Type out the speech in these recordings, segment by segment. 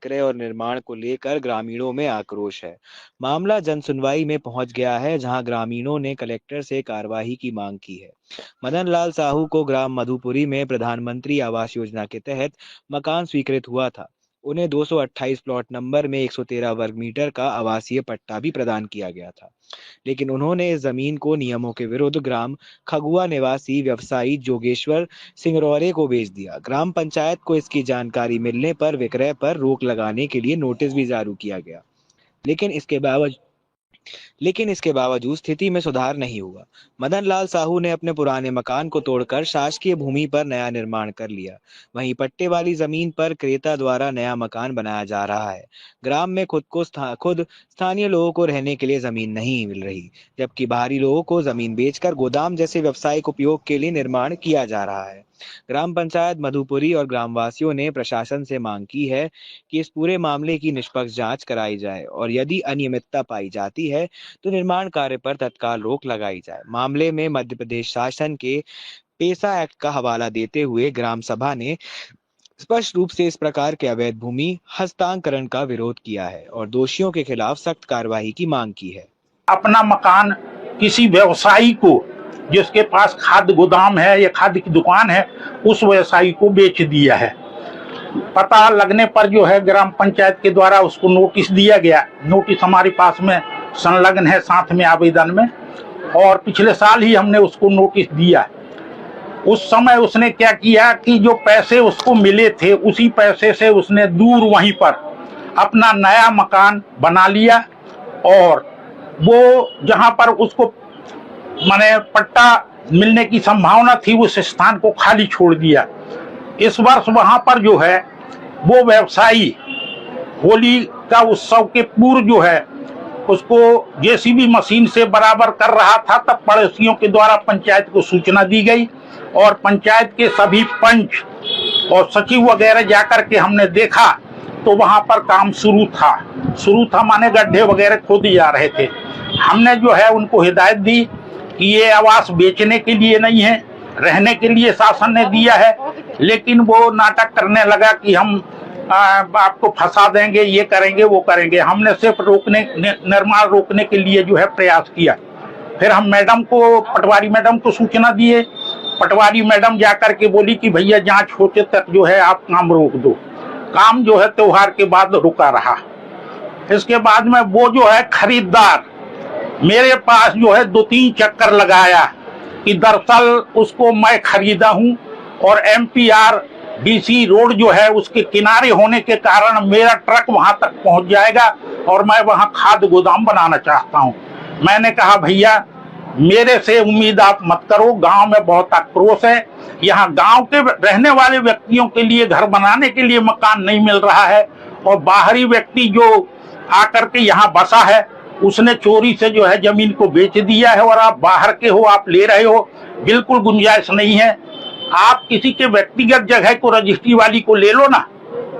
विक्रय और निर्माण को लेकर ग्रामीणों में आक्रोश है। मामला जनसुनवाई में पहुंच गया है, जहां ग्रामीणों ने कलेक्टर से कार्रवाई की मांग की है। मदन लाल साहू को ग्राम मधुपुरी में प्रधानमंत्री आवास योजना के तहत मकान स्वीकृत हुआ था। उन्हें 228 प्लॉट नंबर में 113 वर्ग मीटर का आवासीय पट्टा भी प्रदान किया गया था, लेकिन उन्होंने इस जमीन को नियमों के विरुद्ध ग्राम खगुआ निवासी व्यवसायी जोगेश्वर सिंगरौरे को बेच दिया। ग्राम पंचायत को इसकी जानकारी मिलने पर विक्रय पर रोक लगाने के लिए नोटिस भी जारी किया गया, लेकिन इसके बावजूद स्थिति में सुधार नहीं हुआ। मदन लाल साहू ने अपने पुराने मकान को तोड़कर शासकीय भूमि पर नया निर्माण कर लिया। वहीं पट्टे वाली जमीन पर क्रेता द्वारा नया मकान बनाया जा रहा है। ग्राम में खुद स्थानीय लोगों को रहने के लिए जमीन नहीं मिल रही, जबकि बाहरी लोगों को जमीन बेचकर गोदाम जैसे व्यावसायिक उपयोग के लिए निर्माण किया जा रहा है। ग्राम पंचायत मधुपुरी और ग्रामवासियों ने प्रशासन से मांग की है कि इस पूरे मामले की निष्पक्ष जांच कराई जाए और यदि अनियमितता पाई जाती है तो निर्माण कार्य पर तत्काल रोक लगाई जाए। मामले में मध्य प्रदेश शासन के पेसा एक्ट का हवाला देते हुए ग्राम सभा ने स्पष्ट रूप से इस प्रकार के अवैध भूमि हस्तांतरण का विरोध किया है और दोषियों के खिलाफ सख्त कार्रवाई की मांग की है। अपना मकान किसी व्यवसायी को, जिसके पास खाद्य गोदाम है या खाद्य की दुकान है, उस व्यवसायी को बेच दिया है। पता लगने पर जो है ग्राम पंचायत के द्वारा उसको नोटिस दिया गया। नोटिस हमारे पास में संलग्न है साथ में आवेदन में, और पिछले साल ही हमने उसको नोटिस दिया। उस समय उसने क्या किया कि जो पैसे उसको मिले थे उसी पैसे से उसने दूर वहीं पर अपना नया मकान बना लिया, और वो जहां पर उसको माने पट्टा मिलने की संभावना थी उस स्थान को खाली छोड़ दिया। इस वर्ष वहां पर जो है वो व्यवसायी होली का उत्सव के पूर्व जो है उसको जेसीबी मशीन से बराबर कर रहा था, तब पड़ोसियों के द्वारा पंचायत को सूचना दी गई और पंचायत के सभी पंच और सचिव वगैरह जाकर के हमने देखा तो वहां पर काम शुरू था माने गड्ढे वगैरह खोदे जा रहे थे। हमने जो है उनको हिदायत दी कि ये आवास बेचने के लिए नहीं है, रहने के लिए शासन ने दिया है, लेकिन वो नाटक करने लगा कि हम आपको फंसा देंगे, ये करेंगे वो करेंगे। हमने सिर्फ निर्माण रोकने के लिए जो है प्रयास किया। फिर हम पटवारी मैडम को सूचना दिए। पटवारी मैडम जाकर के बोली कि भैया जांच होते तक जो है आप काम रोक दो। काम जो है त्योहार के बाद रुका रहा। इसके बाद में वो जो है खरीदार मेरे पास जो है 2-3 चक्कर लगाया कि दरअसल उसको मैं खरीदा हूं और MPR DC रोड जो है उसके किनारे होने के कारण मेरा ट्रक वहां तक पहुंच जाएगा और मैं वहां खाद्य गोदाम बनाना चाहता हूं। मैंने कहा भैया मेरे से उम्मीद आप मत करो, गांव में बहुत आक्रोश है। यहाँ गांव के रहने वाले व्यक्तियों के लिए घर बनाने के लिए मकान नहीं मिल रहा है, और बाहरी व्यक्ति जो आकर के यहाँ बसा है उसने चोरी से जो है जमीन को बेच दिया है, और आप बाहर के हो, आप ले रहे हो, बिल्कुल गुंजाइश नहीं है। आप किसी के व्यक्तिगत जगह को रजिस्ट्री वाली को ले लो ना,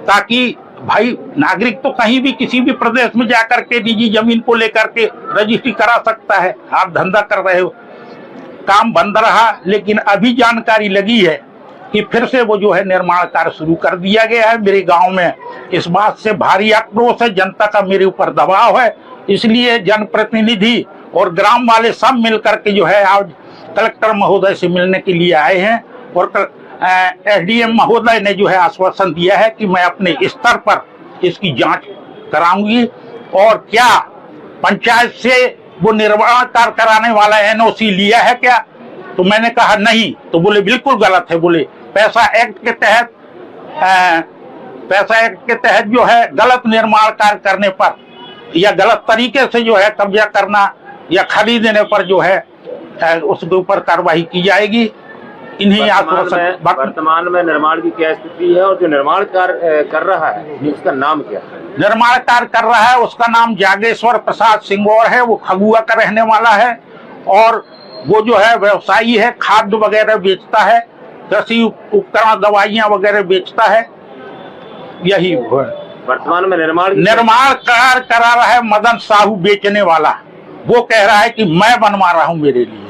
ताकि भाई नागरिक तो कहीं भी किसी भी प्रदेश में जाकर के निजी जमीन को लेकर के रजिस्ट्री करा सकता है। आप धंधा कर रहे हो, काम बंद रहा, लेकिन अभी जानकारी लगी है कि फिर से वो जो है निर्माण कार्य शुरू कर दिया गया है। मेरे गांव में इस बात से भारी आक्रोश है, जनता का मेरे ऊपर दबाव है, इसलिए जनप्रतिनिधि और ग्राम वाले सब मिलकर के जो है आज कलेक्टर महोदय से मिलने के लिए आए हैं, और SDM महोदय ने जो है आश्वासन दिया है कि मैं अपने स्तर पर इसकी जांच कराऊंगी। और क्या पंचायत से वो निर्माण कार्य कराने वाला NOC लिया है क्या? तो मैंने कहा नहीं। तो बोले बिल्कुल गलत है। बोले पैसा एक्ट के तहत जो है गलत निर्माण कार्य करने पर या गलत तरीके से जो है कब्जा करना या खरीदने पर जो है उसके ऊपर कार्रवाई की जाएगी। इन्हीं वर्तमान में निर्माण की क्या स्थिति है, और जो निर्माण कार्य कर रहा है उसका नाम क्या है? निर्माण कार्य कर रहा है उसका नाम जागेश्वर प्रसाद सिंगौर है। वो खगुआ का रहने वाला है, और वो जो है व्यवसायी है, खाद्य वगैरह बेचता है, कृषि उपकरण दवाइयां वगैरह बेचता है। यही वर्तमान में निर्माण कार्य करा रहा है मदन साहू बेचने वाला। वो कह रहा है कि मैं बनवा रहा हूं मेरे लिए।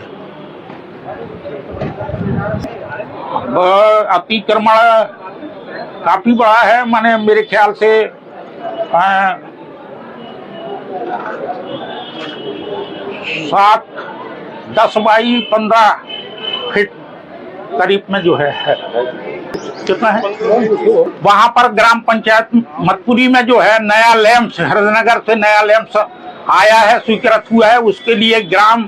अतिक्रमण काफी बड़ा है, माने मेरे ख्याल से 7-10 बाई 15 फीट करीब में जो है कितना है। वहां पर ग्राम पंचायत मतपुरी में जो है नया लैंप्स हरिनगर से नया लैंप्स आया है, स्वीकृत हुआ है। उसके लिए ग्राम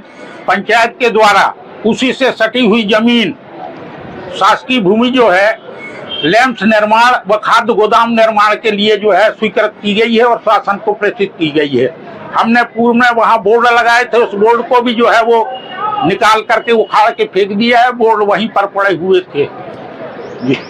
पंचायत के द्वारा उसी से सटी हुई जमीन शासकीय भूमि जो है लैंप्स निर्माण व खाद्य गोदाम निर्माण के लिए जो है स्वीकृत की गई है और शासन को प्रेषित की गई है। हमने पूर्व में वहां बोर्ड लगाए थे, उस बोर्ड को भी जो है वो निकाल करके उखाड़ के फेंक दिया है। बोर्ड वहीं पर पड़े हुए थे।